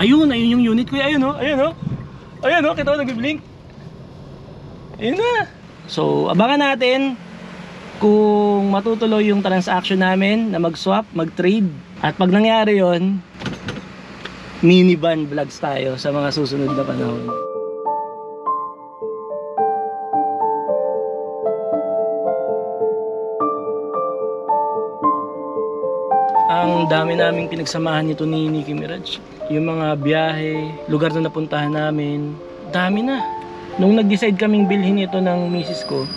Ayun yung unit ko. Ayun oh, kita mo nag-blink. Ayun na. So, abangan natin kung matutuloy yung transaction namin na mag-swap, mag-trade. At pag nangyari yon, minivan vlogs tayo sa mga susunod na panahon. Ang dami naming pinagsamahan nito ni Nicky Mirage. Yung mga biyahe, lugar na napuntahan namin, dami na. Nung nag-decide kaming bilhin ito ng misis ko,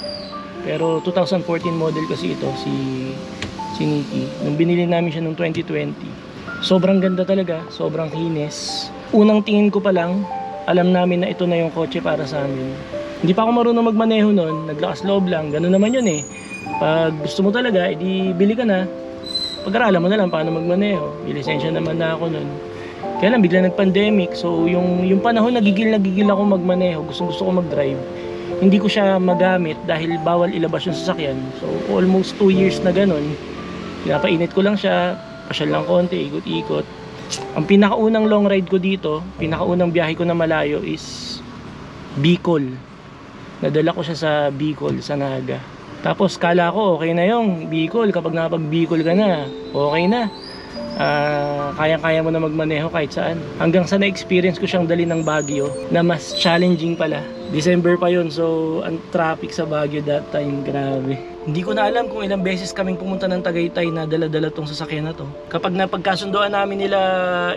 pero 2014 model kasi ito, si Nicky. Nung binili namin siya noong 2020, sobrang ganda talaga, sobrang kinis. Unang tingin ko pa lang, alam namin na ito na yung kotse para sa amin. Hindi pa ako marunong magmaneho noon, naglakas loob lang, ganun naman yun eh. Pag gusto mo talaga, edi bili ka na. Pag-aralan mo na lang paano magmaneho. May lisensya naman na ako nun. Kaya lang bigla nag-pandemic. So yung panahon nagigil ako magmaneho. Gusto ko mag-drive. Hindi ko siya magamit dahil bawal ilabas yung sasakyan. So almost 2 years na ganun. Pinapainit ko lang siya. Pasyal lang konti, ikot-ikot. Ang pinakaunang long ride ko dito, pinakaunang biyahe ko na malayo is Bicol. Nadala ko siya sa Bicol, sa Naga. Tapos kala ko okay na yung Bicol. Kapag napag-Bicol ka na, okay na. Kaya-kaya mo na magmaneho kahit saan. Hanggang sa na-experience ko siyang dali ng Baguio na mas challenging pala. December pa yun, so ang traffic sa Baguio that time, grabe. Hindi ko na alam kung ilang beses kaming pumunta ng Tagaytay na dala-dala tong sasakyan na to. Kapag napagkasundoan namin nila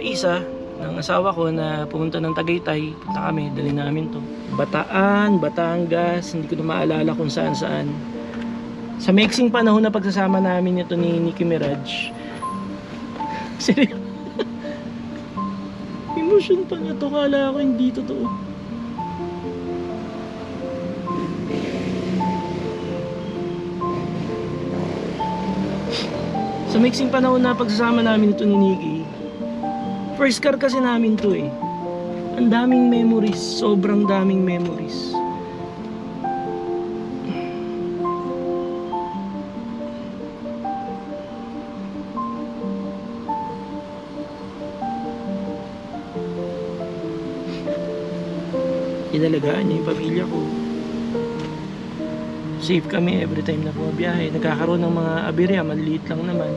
Isa, ng asawa ko na pumunta ng Tagaytay, punta kami, dali namin to. Bataan, Batangas, hindi ko na maalala kung saan-saan. Sa mixing panahon na pagsasama namin ito ni Nicky Mirage, seryoso, emotion pa na to, kala ko hindi totoo. Sa mixing panahon na pagsasama namin ito ni Nicky, first car kasi namin to eh. Ang daming memories, sobrang daming memories. Inalagaan niya yung pamilya ko. Safe kami every time na bumabiyahe. Nagkakaroon ng mga aberya, maliliit lang naman,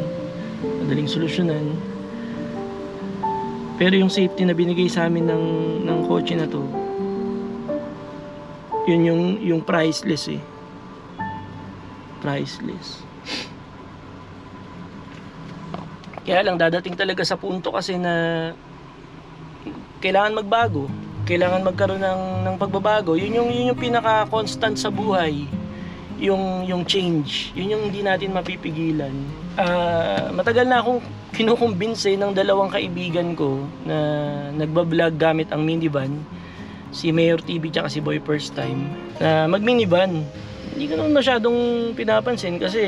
madaling solusyonan. Pero yung safety na binigay sa amin ng kotse na to, yun yung priceless eh. Priceless. Kaya lang dadating talaga sa punto kasi na kailangan magbago. Kailangan magkaroon ng pagbabago. Yun yung pinaka-constant sa buhay. Yung change. Yun yung hindi natin mapipigilan. Matagal na akong kinukumbinse ng dalawang kaibigan ko na nagbablog gamit ang minivan. Si Mayor TV tsaka si Boy First Time. Na mag-minivan. Hindi ko naman masyadong pinapansin kasi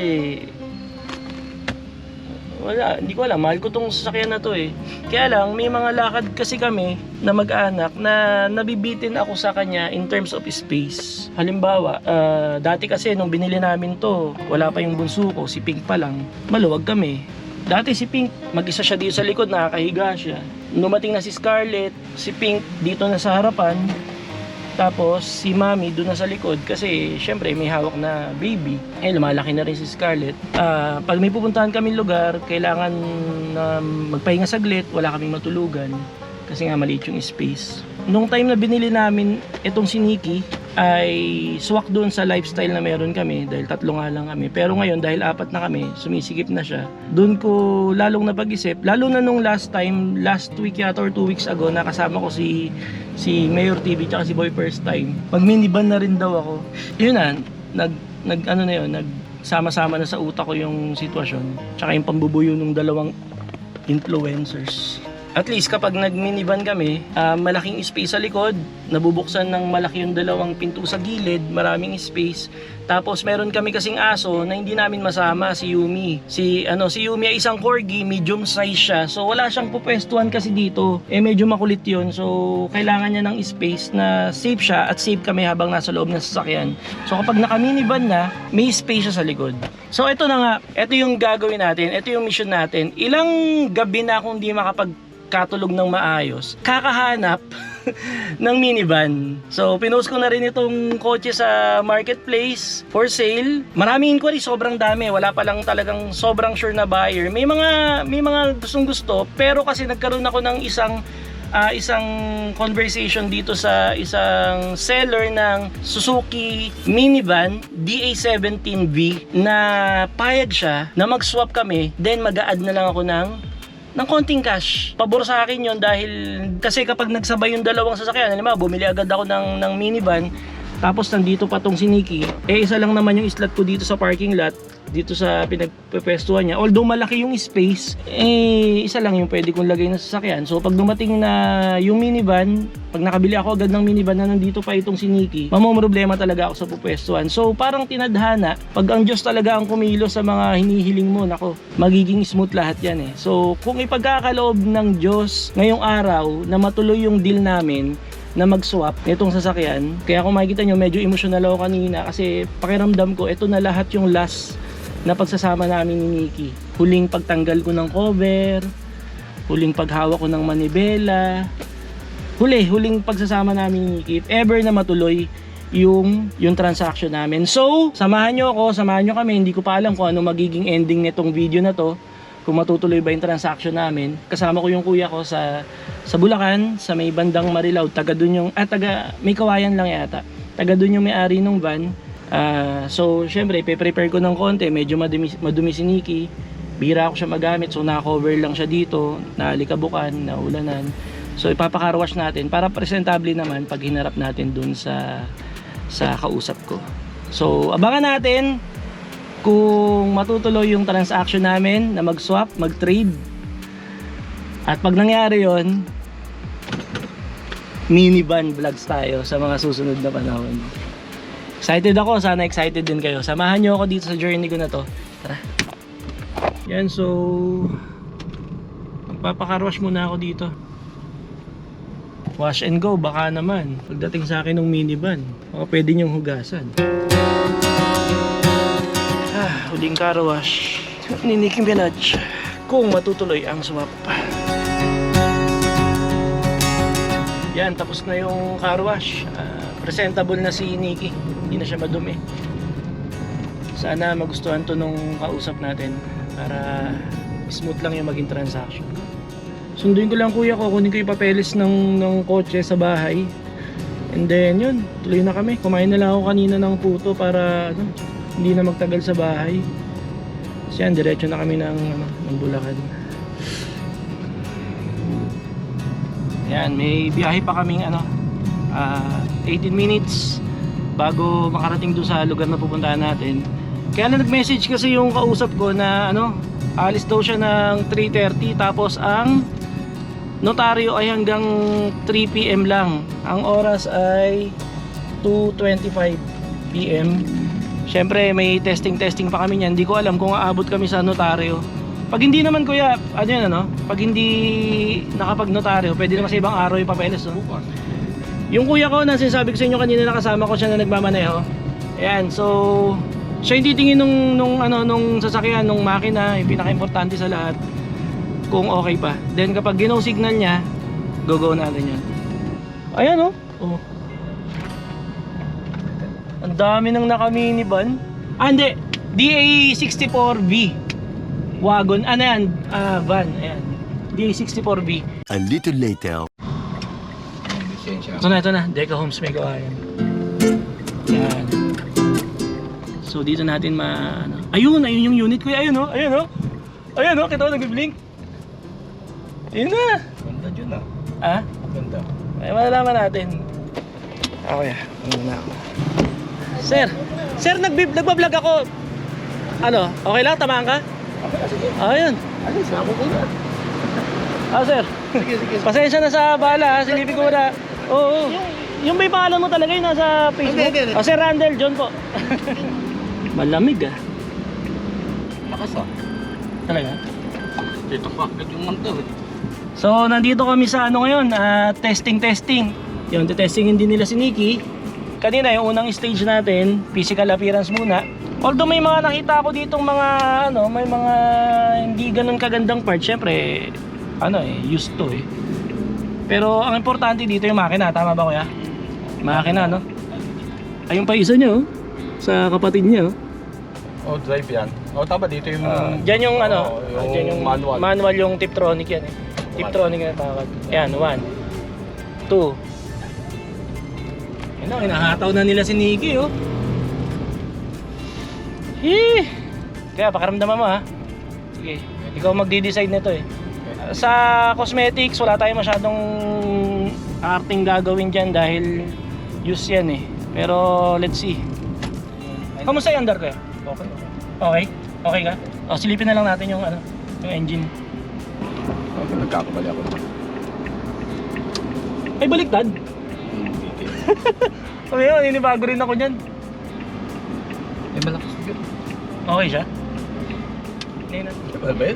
wala, hindi ko alam, mahal ko tong sasakyan na to eh. Kaya lang, may mga lakad kasi kami na mag-anak na nabibitin ako sa kanya in terms of space. Halimbawa, dati kasi nung binili namin to, wala pa yung bunso ko, si Pink pa lang, maluwag kami. Dati si Pink, mag-isa siya dito sa likod, nakakahiga siya. Numating na si Scarlett, si Pink dito na sa harapan, tapos si Mami doon na sa likod kasi syempre may hawak na baby. Lumalaki na rin si Scarlett. Pag may pupuntahan kaming lugar, kailangan na magpahinga saglit, wala kaming matulugan kasi nga maliit yung space. Nung time na binili namin itong si Nicky, ay swak doon sa lifestyle na meron kami dahil 3 nga lang kami. Pero ngayon dahil 4 na kami, sumisikip na siya. Doon ko lalong napag-isip, lalo na nung last week yata or 2 weeks ago, nakasama ko si Mayor TV tsaka si Boy First Time. Pag minivan na rin daw ako. Yun na, nagsama-sama na sa utak ko yung sitwasyon. Tsaka yung pambubuyo ng dalawang influencers. At least kapag nag-minivan kami, malaking space sa likod, nabubuksan ng malaki yung dalawang pinto sa gilid, maraming space. Tapos meron kami kasing aso na hindi namin masama, si Yumi. Si Yumi ay isang corgi, medium size siya. So wala siyang pupwestuhan kasi dito. Medyo makulit 'yun. So kailangan niya ng space na safe siya at safe kami habang nasa loob ng sasakyan. So kapag naka-minivan na, may space siya sa likod. So ito na nga, ito yung gagawin natin, ito yung mission natin. Ilang gabi na akong di nagkatulog ng maayos, kakahanap ng minivan. So, pinost ko na rin itong kotse sa marketplace for sale. Maraming inquiry, sobrang dami. Wala pa lang talagang sobrang sure na buyer. May mga gustong gusto, pero kasi nagkaroon ako ng isang conversation dito sa isang seller ng Suzuki minivan DA17V na payag siya na mag-swap kami, then mag-a-add na lang ako ng konting cash. Pabor sa akin yon dahil kasi kapag nagsabay yung dalawang sasakyan, halimbawa bumili agad ako ng minivan, tapos nandito pa tong si Nikki, isa lang naman yung slot ko dito sa parking lot, dito sa pinagpepwestuhan niya. Although malaki yung space, isa lang yung pwede kong lagay na sasakyan. So pag dumating na yung minivan, pag nakabili ako agad ng minivan na nandito pa itong si Nikki, mamomroblema talaga ako sa pupwestuhan. So parang tinadhana, pag ang Diyos talaga ang kumilo sa mga hinihiling mo, nako, magiging smooth lahat yan eh. So kung ipagkakaloob ng Diyos ngayong araw na matuloy yung deal namin na mag-swap nitong sasakyan, kaya kung makikita nyo, medyo emotional ako kanina kasi pakiramdam ko, ito na lahat yung last na pagsasama namin ni Nikki. Huling pagtanggal ko ng cover, huling paghawak ko ng manibela, huling pagsasama namin ni Nikki, if ever na matuloy yung transaction namin. So, samahan nyo kami, hindi ko pa alam kung ano magiging ending nitong video na to, kung matutuloy ba yung transaction namin. Kasama ko yung kuya ko sa Bulacan, sa may bandang Marilao, may Kawayan lang yata. Taga dun yung may-ari ng van. So, syempre, pe-prepare ko ng konti, medyo madumi si Nikki. Bihira ako siya magamit, so naka-cover lang siya dito, naalikabukan, naulanan. So, ipapaka-wash natin para presentable naman pag hinarap natin dun sa kausap ko. So, abangan natin kung matutuloy yung transaction namin na mag-swap, mag-trade. At pag nangyari yon, minivan vlogs tayo sa mga susunod na panahon. Excited ako, sana excited din kayo. Samahan nyo ako dito sa journey ko na to. Tara. Yan, so magpapakarwash muna ako dito. Wash and go, baka naman pagdating sa akin ng minivan, baka pwede nyong hugasan. Huling car wash ni Nicki Minaj kung matutuloy ang swap. Yan, tapos na yung car wash. Presentable na si Nikki, hindi na siya madumi. Sana magustuhan to nung kausap natin para smooth lang yung maging transaction. Sunduin ko lang kuya ko, kunin ko yung papeles ng kotse sa bahay, and then yun, tuloy na kami. Kumain na lang ako kanina ng puto para hindi na magtagal sa bahay. Kasi yan, diretso na kami ng Bulacan. Yan, may biyahe pa kaming 18 minutes bago makarating doon sa lugar na pupuntahan natin. Kaya na nag-message kasi yung kausap ko na alis daw siya ng 3:30, tapos ang notaryo ay hanggang 3 PM lang. Ang oras ay 2:25 PM. Siyempre may testing pa kami niyan. Hindi ko alam kung aabot kami sa notaryo. Pag hindi naman kuya, pag hindi nakapag-notaryo, pwede naman sa ibang araw yung papeles, no? Yung kuya ko, na sinasabi ko sa inyo kanina, nakasama ko siya na nagmamaneho. Ayan, so siya yung titingin nung sasakyan, nung makina, yung pinaka-importante sa lahat, kung okay pa. Then kapag ginaw signal niya, go natin yan. Ayan, oh. Ang dami nang naka-minivan. Hindi, DA64V wagon, yan, van, ayan, DA64V. A little later. Ito na, Deca Homes may Kawayan. Yan. So dito natin ayun yung unit ko, ayun oh, kita ko nag-blink. Ayun na. Ganda dyan Ganda. Ay, malalaman natin. Okay, na ako. Sir, nagbablog ako. Okay lang, tamaan ka? Sige. Ayun. Alis, ako ko na. Sir. Sige. Pasensya na sa bala, silipin ko na. Oo. Yung may pangalan mo talaga yung nasa Facebook. Hindi. Sir Randall John po. Malamig Lakas Talaga? Dito pa, yung manto So, nandito kami sa ngayon, testing. Yung testingin din nila si Nikki. Kanina, yung unang stage natin, physical appearance muna. Although may mga nakita ako ditong may mga hindi ganun kagandang parts. Syempre, ano used to Pero ang importante dito yung makina, tama ba kuya? Makina, no? Ayun pa isa niya sa kapatid niya Drive yan. Tama dito yung... Diyan yung yung diyan yung manual. manual yung Tiptronic yan Tiptronic na tawag. Yan, 1 2. Ayun hinahataw na nila si Nikki Kaya pakaramdaman mo Sige, ikaw magdi-decide nito Sa cosmetics, wala tayong masyadong arting gagawin dyan dahil use yan Pero let's see. Kamusta yung under ko? Okay? Okay ka? Silipin na lang natin yung yung engine. Nagkakamali ako. Ay, baliktad. Ninibago rin ako niyan. Malakas yun. Okay siya?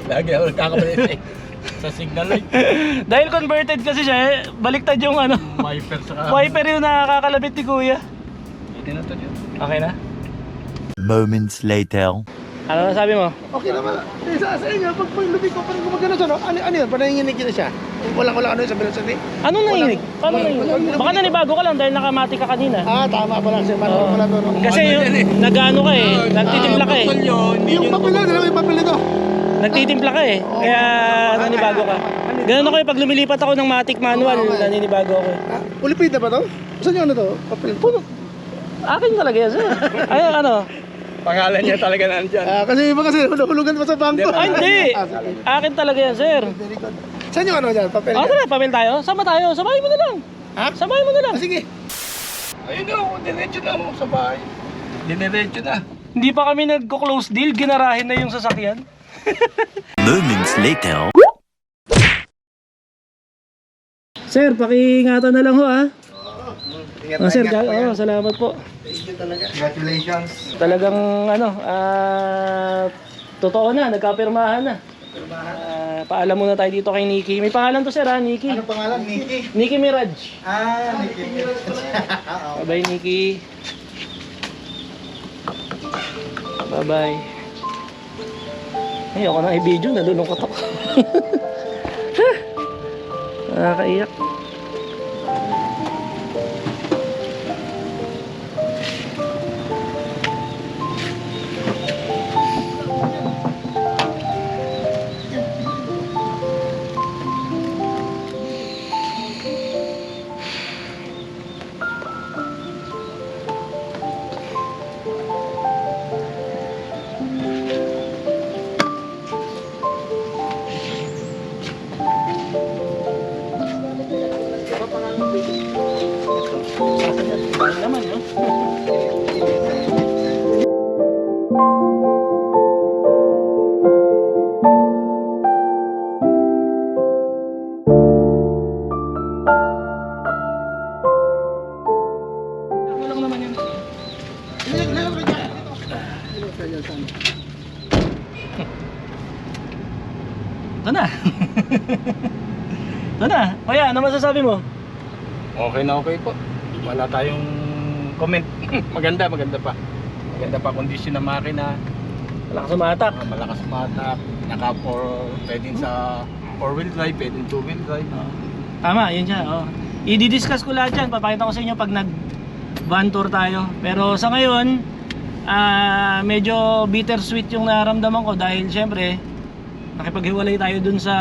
Lagi ako nagkakamali sa signal light. Dahil converted kasi siya baliktad yung Wiper sa... wiper yung nakakalabit ni kuya. Hindi na to yun. Okay na? Moments later. Ano na sabi mo? Okay naman. Sa inyo, pag lumig ko, parang gumagano siya, no? Ano yun? Parang nanginginig na siya. Walang ano yun sa velocidade. Anong nanginig? Paano nanginig? Baka nanibago ka lang dahil nakamati ka kanina. Tama pala siya. Parang pala to, no? Kasi nag-ano ka nagtitimpla ka Yung papel na, dalawa yung papel nito. Nagtitimpla ka kaya nanibago ka. Ganun ako pag lumilipat ako ng Matic manual, naninibago ako Ulipid na ba to? Saan yung ano to? Papel? Akin talaga yan sir. Ay Pangalan niya talaga nandyan. Kasi iba kasi hulugan pa sa bangko. Hindi. Akin talaga yan sir. Saan yung ano dyan? Papel? Tara, papel tayo. Sama tayo. Sabahin mo na lang. Sabahin mo na lang. Sige. Ayun na, diretso na mo sa bahay. Diretso na. Hindi pa kami nagko-close deal, ginarahin na yung sasakyan. Moments later. Sir, pakiingatan na lang ho Ingat sir, salamat po. Thank you talaga. Congratulations. Talagang totoo na, nagkapirmahan na. Paalam muna tayo dito kay Nikki. May pangalan to sir Nikki. Ano pangalan? Nikki? Nikki Miraj. Nikki. Bye-bye Nikki. Bye-bye. Ayoko na i-video, nalulungkot ako. Nakakaiyak. Naman, no? Walang naman yan. Ito na. Ito na. Kuya, ano masasabi mo? Okay na okay po. Wala tayong comment. Maganda pa. Maganda pa kondisyon ng makina. Malakas umatak. Malakas matak. Pwedeng sa 4-wheel drive, pwedeng 2-wheel drive. Tama, yun siya. I-discuss ko lahat yan. Papakita ko sa inyo pag nag-van tour tayo. Pero sa ngayon, medyo bittersweet yung nararamdaman ko dahil syempre, nakipaghiwalay tayo dun sa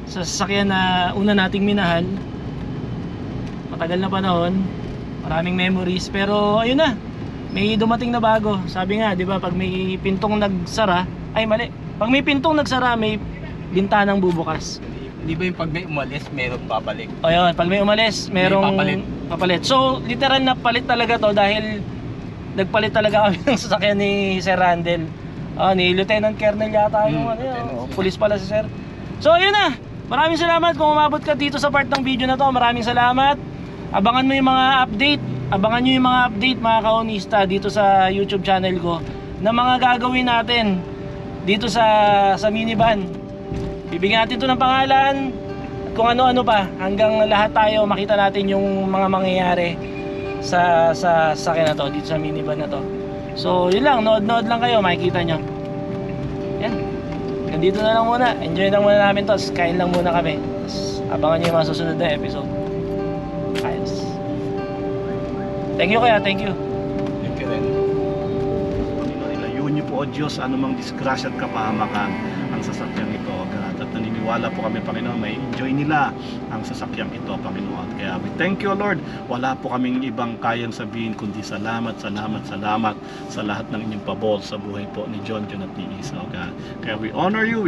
sasakyan na una nating minahal. Matagal na panahon, maraming memories, pero ayun na, may dumating na bago. Sabi nga, 'di ba, pag may pintong nagsara, ay mali. Pag may pintong nagsara, may bintanang bubukas. Di ba yung pag may umalis, meron babalik? O yun, pag may umalis, merong papalit. So, literal na palit talaga to dahil nagpalit talaga kami ng sasakyan ni Sir Randel. Ni Lieutenant Colonel yata yung police pala si Sir. So, ayun na. Maraming salamat kung umabot ka dito sa part ng video na to. Maraming salamat. Abangan mo yung mga update. Abangan nyo yung mga update mga kaonista dito sa YouTube channel ko na mga gagawin natin dito sa minivan. Bibigyan natin ito ng pangalan at kung ano-ano pa hanggang lahat tayo makita natin yung mga mangyayari sa sasakyan na to, dito sa minivan na to. So yun lang, nood lang kayo, makikita nyo. Yan. nandito na lang muna. Enjoy lang muna namin to. Tapos kain lang muna kami. Tapos abangan nyo yung mga susunod na episode. Ayos. Thank you kaya, thank you. Thank you rin. Panginoon, ilayo niyo po, O Diyos, anumang disgrasya at kapahamakan ang sasakyang ito, O God. At naniniwala po kami, Panginoon, may enjoy nila ang sasakyang ito, Panginoon. Kaya we thank you, Lord. Wala po kaming ibang kayang sabihin, kundi salamat, salamat, salamat sa lahat ng inyong pabor sa buhay po ni John at ni Isa, O God. Kaya we honor you,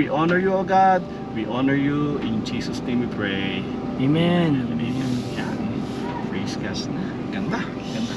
O God. We honor you. In Jesus' name we pray. Amen. Amen. Yan. Praise God. Ganda. Ganda.